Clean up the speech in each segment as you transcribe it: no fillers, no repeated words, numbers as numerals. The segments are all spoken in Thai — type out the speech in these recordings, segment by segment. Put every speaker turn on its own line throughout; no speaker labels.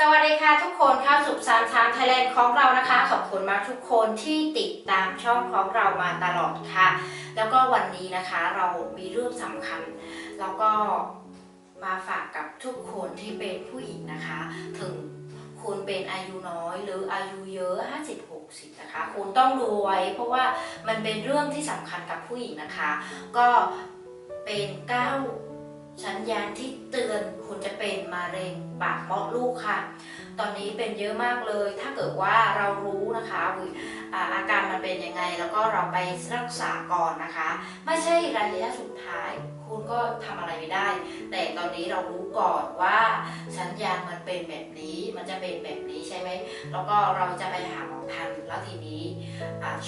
สวัสดีค่ะทุกคนเข้าสู่ซานชานไทยแลนด์ของเรานะคะขอบคุณมากทุกคนที่ติดตามช่องของเรามาตลอดค่ะแล้วก็วันนี้นะคะเรามีเรื่องสำคัญแล้วก็มาฝากกับทุกคนที่เป็นผู้หญิงนะคะถึงคุณเป็นอายุน้อยหรืออายุเยอะ50-60นะคะคุณต้องดูไว้เพราะว่ามันเป็นเรื่องที่สำคัญกับผู้หญิงนะคะก็เป็นสัญญาณที่เตือนคุณจะเป็นมะเร็งปากมดลูกค่ะตอนนี้เป็นเยอะมากเลยถ้าเกิดว่าเรารู้นะคะอาการมันเป็นยังไงแล้วก็เราไปรักษาก่อนนะคะไม่ใช่ระยะสุดท้ายคุณก็ทำอะไรไม่ได้แต่ตอนนี้เรารู้ก่อนว่าสัญญาณมันเป็นแบบนี้มันจะเป็นแบบนี้ใช่ไหมแล้วก็เราจะไปหาหมอทันแล้วทีนี้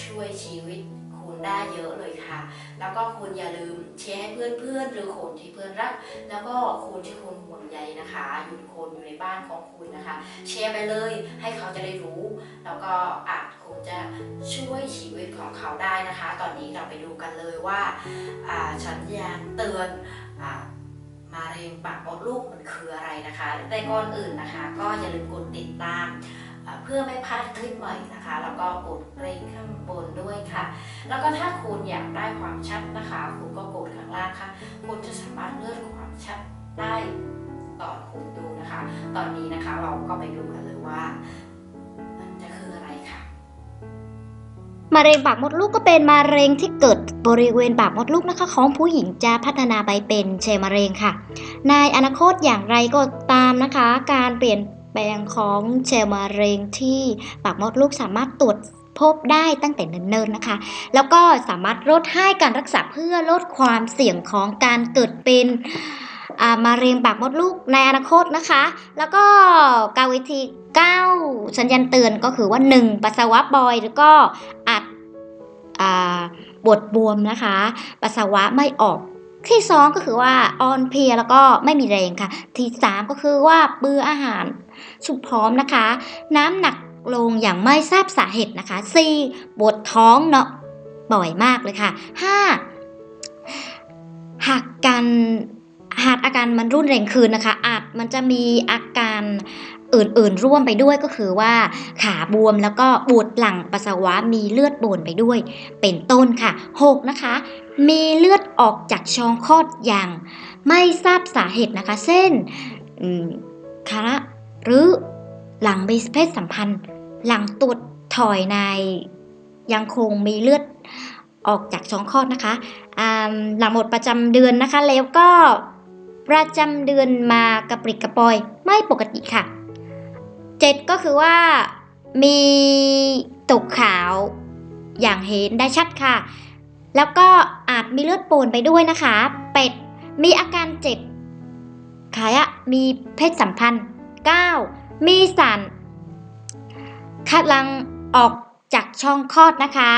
ช่วยชีวิตคุณได้เยอะเลยค่ะแล้วก็คุณอย่าลืมแชร์ให้เพื่อนๆหรือคนที่เพื่อนรักแล้วก็คนที่คุณห่วงใยนะคะอยู่ในบ้านของคุณนะคะแชร์ไปเลยให้เขาจะได้รู้แล้วก็คงจะช่วยชีวิตของเขาได้นะคะตอนนี้เราไปดูกันเลยว่าสัญญาณเตือนมะเร็งปากมดลูกมันคืออะไรนะคะแต่ก่อนอื่นนะคะก็อย่าลืมกดติดตามเพื่อไม่พลาดคลิปใหม่นะคะแล้วก็กดกระดิ่งข้างบนด้วยค่ะแล้วก็ถ้าคุณอยากได้ความชัดนะคะคุณก็กดข้างล่างค่ะคุณจะสามารถเลื่อนความชัดได้ตอนคุณดูนะคะตอนนี้นะคะเราก็ไปดูกันเลยว่ามันจะคืออะไรค่ะ
มะเร็งปากมดลูกก็เป็นมะเร็งที่เกิดบริเวณปากมดลูกนะคะของผู้หญิงจะพัฒนาไปเป็นเซลล์มะเร็งค่ะในอนาคตอย่างไรก็ตามนะคะการเปลี่ยนแปลงของเซลล์มะเร็งที่ปากมดลูกสามารถตรวจพบได้ตั้งแต่เนิ่นๆนะคะแล้วก็สามารถลดให้การรักษาเพื่อลดความเสี่ยงของการเกิดเป็นมะเร็งปากมดลูกในอนาคตนะคะแล้วก็การวิธี9สัญญาณเตือนก็คือว่า1ปัสสาวะบ่อยแล้วก็อาจปวดบวมนะคะปัสสาวะไม่ออกที่2ก็คือว่าอ่อนเพลียแล้วก็ไม่มีแรงค่ะที่3ก็คือว่าเบื่ออาหารฉุกพร้อมนะคะน้ำหนักลงอย่างไม่ทราบสาเหตุนะคะ4ปวดท้องเนาะบ่อยมากเลยค่ะ5หากการหากอาการมันรุนแรงขึ้นนะคะมันจะมีอาการอื่นๆร่วมไปด้วยก็คือว่าขาบวมแล้วก็ปวดหลังปัสสาวะมีเลือดโบนไปด้วยเป็นต้นค่ะ6นะคะมีเลือดออกจากช่องคลอดอย่างไม่ทราบสาเหตุนะคะเช่นคาระหรือหลังมีเพศสัมพันธ์หลังตรวจถอยในยังคงมีเลือดออกจากช่องคลอดนะคะหลังหมดประจำเดือนนะคะแล้วก็ประจำเดือนมากระปริกกระปอยไม่ปกติค่ะ7ก็คือว่ามีตกขาวอย่างเห็นได้ชัดค่ะแล้วก็อาจมีเลือดโปนไปด้วยนะคะ8มีอาการเจ็บขามีเพศสัมพันธ์9มีสารคัดลังออกจากช่องคลอดนะคะ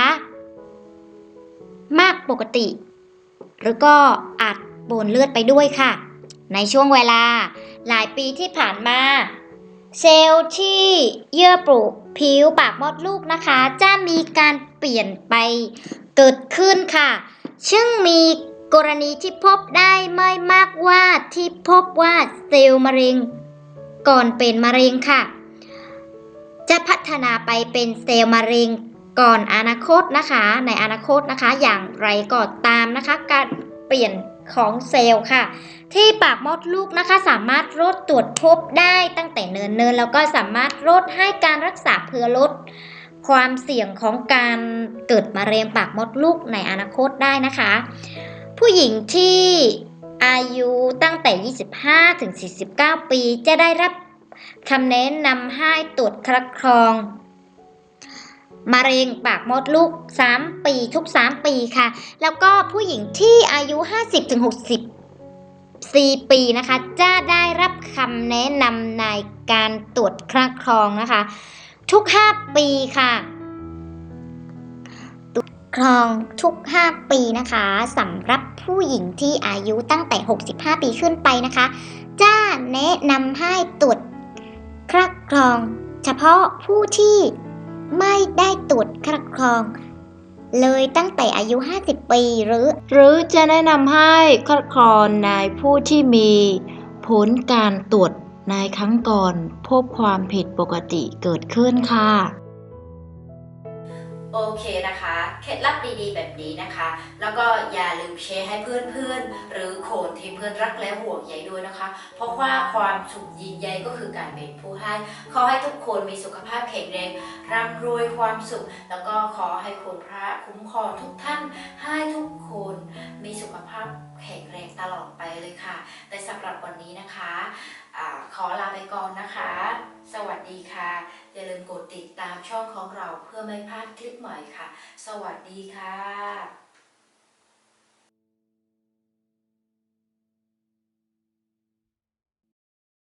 มากปกติหรือก็อาจปนเลือดไปด้วยค่ะในช่วงเวลาหลายปีที่ผ่านมาเซลล์ที่เยื่อบุผิวปากมดลูกนะคะจะมีการเปลี่ยนไปเกิดขึ้นค่ะซึ่งมีกรณีที่พบได้ไม่มากว่าที่พบว่าเซลล์มะเร็งก่อนเป็นมะเร็งค่ะจะพัฒนาไปเป็นเซลล์มะเร็งก่อนอนาคตนะคะในอนาคตนะคะอย่างไรก็ตามนะคะการเปลี่ยนของเซลล์ค่ะที่ปากมดลูกนะคะสามารถลดตรวจพบได้ตั้งแต่เนิ่นๆแล้วก็สามารถลดให้การรักษาเพื่อลดความเสี่ยงของการเกิดมะเร็งปากมดลูกในอนาคตได้นะคะผู้หญิงที่อายุตั้งแต่25ถึง49ปีจะได้รับคำแนะนำให้ตรวจคัดกรองมะเร็งปากมดลูก3ปีทุก3ปีค่ะแล้วก็ผู้หญิงที่อายุ50-64ปีนะคะจะได้รับคำแนะนำในการตรวจคัดกรองนะคะทุก5ปีค่ะตรวจครองทุก5ปีนะคะสำหรับผู้หญิงที่อายุตั้งแต่65ปีขึ้นไปนะคะจะแนะนำให้ตรวจคัดกรองเฉพาะผู้ที่ไม่ได้ตรวจคัดกรองเลยตั้งแต่อายุ50ปีหรือจะแนะนำให้คัดกรองในผู้ที่มีผลการตรวจ
ในครั้งก่อนพบความผิดปกติเกิดขึ้นค่ะ
โอเคนะคะเคล็ดลับดีๆแบบนี้นะคะ แล้วก็อย่าลืมแชร์ให้เพื่อนๆหรือคนที่เพื่อนรักและห่วงใยด้วยนะคะ เพราะว่าความสุขยิ่งใหญ่ก็คือการเป็นผู้ให้ขอให้ทุกคนมีสุขภาพแข็งแรงร่ำรวยความสุข แล้วก็ขอให้คุณพระคุ้มครองทุกท่านให้ทุกคนมีสุขภาพแข็งแรงตลอดไปเลยค่ะ แต่สำหรับวันนี้นะคะขอลาไปก่อนนะคะ สวัสดีค่ะ อย่าลืมกดติดตามช่องของเราเพื่อไม่พลาดคลิปใหม่ค่ะ สวัสดีค่ะ